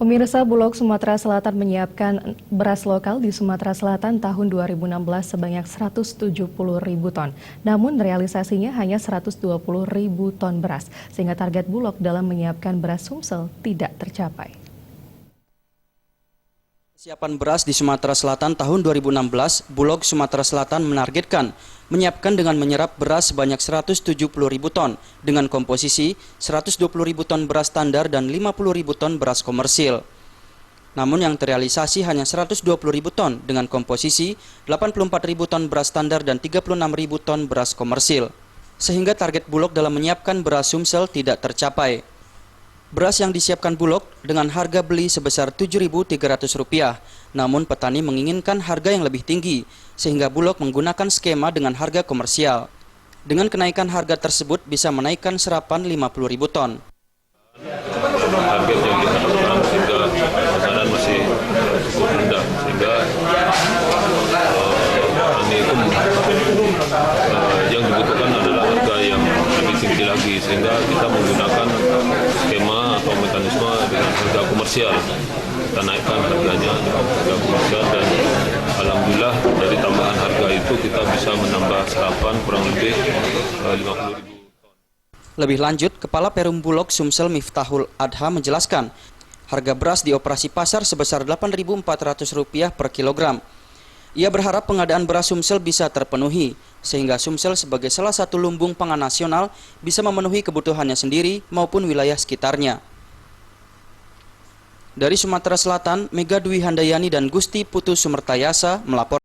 Pemirsa, Bulog Sumatera Selatan menyiapkan beras lokal di Sumatera Selatan tahun 2016 sebanyak 170.000 ton. Namun realisasinya hanya 120.000 ton beras, sehingga target Bulog dalam menyiapkan beras Sumsel tidak tercapai. Persiapan beras di Sumatera Selatan tahun 2016, Bulog Sumatera Selatan menargetkan menyiapkan dengan menyerap beras sebanyak 170.000 ton dengan komposisi 120.000 ton beras standar dan 50.000 ton beras komersil. Namun yang terrealisasi hanya 120.000 ton dengan komposisi 84.000 ton beras standar dan 36.000 ton beras komersil. Sehingga target Bulog dalam menyiapkan beras Sumsel tidak tercapai. Beras yang disiapkan Bulog dengan harga beli sebesar Rp7.300, namun petani menginginkan harga yang lebih tinggi, sehingga Bulog menggunakan skema dengan harga komersial. Dengan kenaikan harga tersebut bisa menaikkan serapan 50.000 ton. Target yang kita harapkan sehingga pesanan masih cukup rendah, sehingga petani itu yang dibutuhkan adalah harga yang lebih tinggi lagi, sehingga kita menggunakan skema atau mekanisme dengan harga komersial. Kita naikkan harganya dengan harga komersial dan alhamdulillah dari tambahan harga itu kita bisa menambah serapan kurang lebih 50.000. Lebih lanjut, Kepala Perum Bulog Sumsel Miftahul Adha menjelaskan, harga beras di operasi pasar sebesar Rp8.400 per kilogram. Ia berharap pengadaan beras Sumsel bisa terpenuhi, sehingga Sumsel sebagai salah satu lumbung pangan nasional bisa memenuhi kebutuhannya sendiri maupun wilayah sekitarnya. Dari Sumatera Selatan, Mega Dwi Handayani dan Gusti Putu Sumertayasa melapor.